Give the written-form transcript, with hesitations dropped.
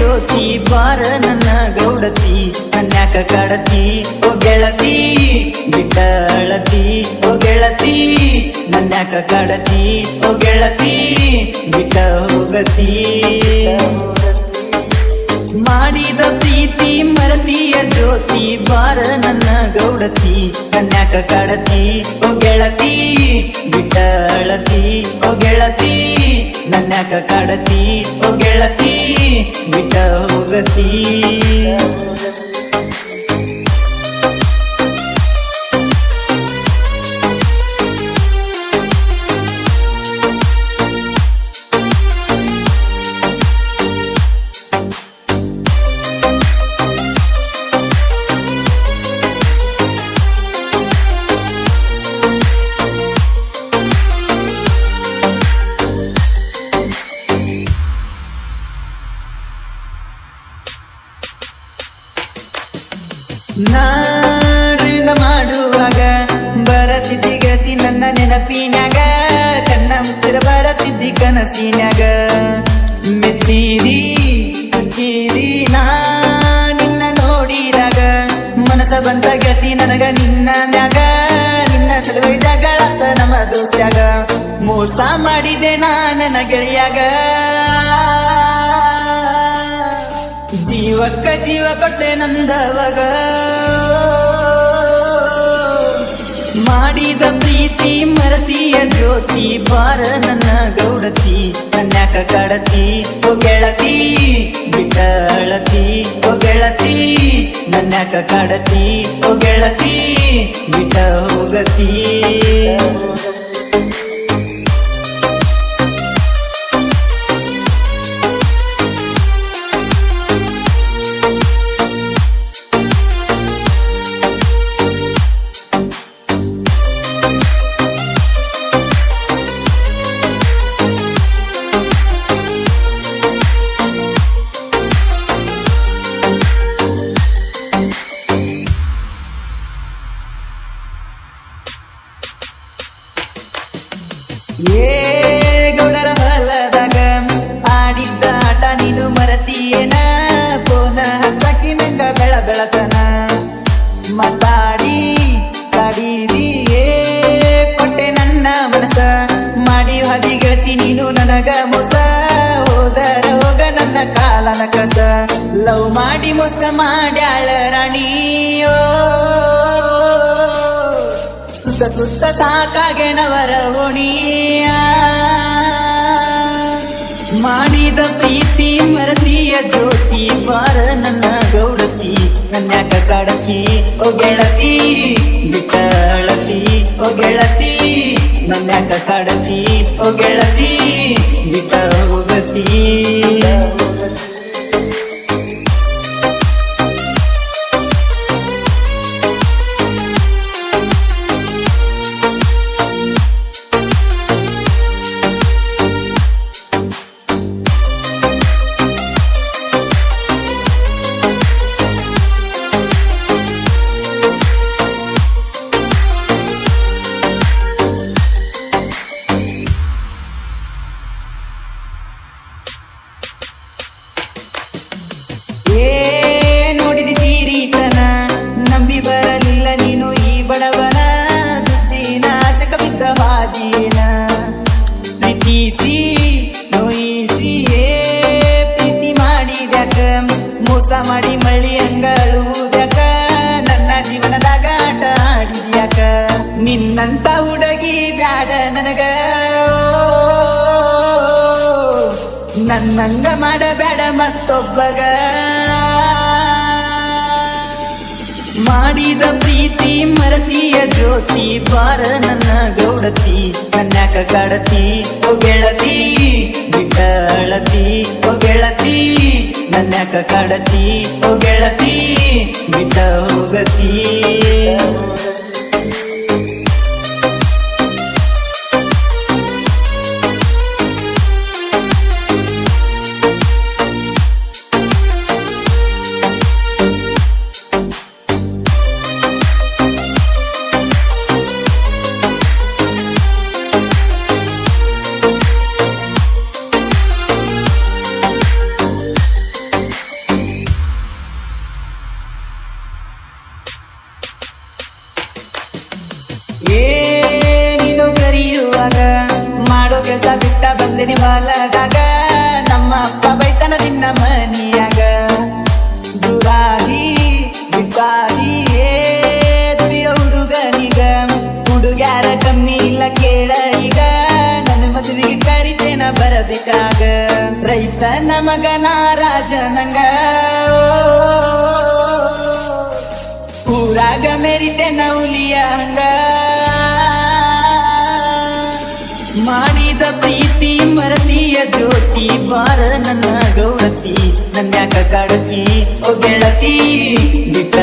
ಜ್ಯೋತಿ ಬಾರ ನನ್ನ ಗೌಡತಿ ಅನ್ಯಾಕ ಕಾಡತಿ ಓ ಗೆಳತಿ ಬಿಟ್ಟಳತಿ ಓ ಗೆಳತಿ ನನ್ಯಾಕ ಕಾಡತಿ ಓ ಗೆಳತಿ ಬಿಟ್ಟ ಹೋಗತಿ ಮಾಡಿದ ಪ್ರೀತಿ ಮರತಿಯ ಜ್ಯೋತಿ ಬಾರ ನನ್ನ ಗೌಡತಿ ಕನ್ಯಾಕ ಕಾಡತಿ ಓ ಗೆಳತಿ ಬಿಟ್ಟಳತಿ ಓ ಗೆಳತಿ ನನ್ಯಾಕ ಕಾಡತಿ ಓ ಗೆಳತಿ ಬಿಟ್ಟ ಹೋಗತಿ ನಾಡಿನ ಮಾಡುವಾಗ ಬರತಿದ್ದಿ ಗತಿ ನನ್ನ ನೆನಪಿನ್ಯಾಗ ಕಣ್ಣ ಮುತ್ತಿರ ಬರತಿದ್ದಿ ಕನಸಿನ್ಯಾಗ ಮೆಚ್ಚಿರಿ ಕುಚ್ಚಿರಿ ನಾ ನಿನ್ನ ನೋಡಿದಾಗ ಮನಸ ಬಂತ ಗತಿ ನನಗ ನಿನ್ನ ಮ್ಯಾಗ ನಿನ್ನ ಸಲುವಾಗಿ ಜಗಳತ್ತ ನಮ್ಮ ದೋಸ್ತ್ಯಾಗ ಮೋಸ ಮಾಡಿದೆ ನಾ ನನ್ನ ಗೆಳೆಯಾಗ ಜೀವಕ್ಕ ಜೀವ ಕೊಟ್ಟೆ ನಂದವಾಗ ಮಾಡಿದ ಪ್ರೀತಿ ಮರತಿಯ ಜ್ಯೋತಿ ಬಾರ ನನ್ನ ಗೌಡತಿ ಕನ್ಯಾಕ ಕಾಡತಿ ಓ ಗೆಳತಿ ಬಿಟ್ಟಳತಿ ಓ ಗೆಳತಿ ನನ್ಯಾಕ ಕಾಡತಿ ಓ ಗೆಳತಿ ಬಿಟ್ಟ ಹೋಗತಿ ಏ ಗೌಡರ ಹೊಲದಾಗ ಆಡಿದ್ದ ಆಟ ನೀನು ಮರತಿಯೇನ ಪೋನ ಹತ್ತಕಿ ನಂಗ ಬೆಳ ಬೆಳತನ ಮಾತಾಡಿ ಕಾಡಿದಿ ಏ ಕೊಟ್ಟೆ ನನ್ನ ಮನಸ ಮಾಡಿ ಹದಿ ಗೆಳತಿ ನೀನು ನನಗ ಮೋಸ ಹೋದರ ಹೋಗ ನನ್ನ ಕಾಲನ ಕಸ ಲವ್ ಮಾಡಿ ಮೋಸ ಮಾಡ್ಯಾಳ ರಾಣಿಯೋ ಸುತ್ತ ಸುತ್ತ ಸಾಕಾಗೆನವರ ಓಣಿಯ ಮಾಡಿದ ಪ್ರೀತಿ ಮರತಿಯ ಜ್ಯೋತಿ ಬಾರ ನನ್ನ ಗೌಡತಿ ಕನ್ಯಾಕ ಕಾಡತಿ ಓ ಗೆಳತಿ ಬಿಟ್ಟಳತಿ ಓ ಗೆಳತಿ ನನ್ಯಾಕ ಕಾಡತಿ ಓ ಗೆಳತಿ ಬಿಟ್ಟ ಹೋಗತಿ ನೋಡಿದಿ ಸೀರಿತನ ನಂಬಿ ಬರಲಿಲ್ಲ ನೀನು ಈ ಬಡವನ ದುಡ್ಡಿನ ಆಸಕ ಬಿದ್ದ ಹಾದಿನ ಪ್ರೀತಿಸಿ ನೋಯಿಸಿ ಪ್ರೀತಿ ಮಾಡಿದ್ಯಾಕ ಮೋಸ ಮಾಡಿ ಮಳ್ಳಿ ಹಂಗಳುವುದ್ಯಾಕ ನನ್ನ ಜೀವನದಾಗ ಆಟ ಆಡಿದ್ಯಾಕ ನಿನ್ನಂತ ಹುಡುಗಿ ಬ್ಯಾಡ ನನಗ ನನ್ನಂಗ ಮಾಡಬೇಡ ಮತ್ತೊಬ್ಬಗ ಮಾಡಿದ ಪ್ರೀತಿ ಮರತಿಯ ಜ್ಯೋತಿ ಬಾರ ನನ್ನ ಗೌಡತಿ ಕನ್ಯಾಕ ಕಾಡತಿ ಓ ಗೆಳತಿ ಬಿಟ್ಟಳತಿ ಓ ಗೆಳತಿ ನನ್ಯಾಕ ಕಾಡತಿ ಓ ಗೆಳತಿ ಬಿಟ್ಟ ಹೋಗತಿ ಬಂದಿನಿ ಹೊಲದಾಗ ನಮ್ಮ ಅಪ್ಪ ಬೈತನ ದಿನ ಮನಿಯಾಗ ದುರಾದಿ ಬಿಟ್ಟಾದಿ ದುಡಿಯ ಹುಡುಗನಿಗ ಹುಡುಗ್ಯಾರ ಕಮ್ಮಿ ಇಲ್ಲ ಕೇಳ ಈಗ ನನ್ನ ಮದುವೆಗೆ ಕರಿತೇನ ಬರಬೇಕಾಗ ರೈತನ ಮಗನ ರಾಜನಂಗ ಊರಾಗ ಮೆರಿತೇನ ಹುಲಿಯ ಹಂಗ ಮಾಡಿದ ಪ್ರೀತಿ ಮರತಿಯ ಜ್ಯೋತಿ ಬಾರ ನನ್ನ ಗೌಡತಿ ನನ್ಯಾಕ ಕಾಡತಿ ಓ ಗೆಳತಿ ಬಿಟ್ಟ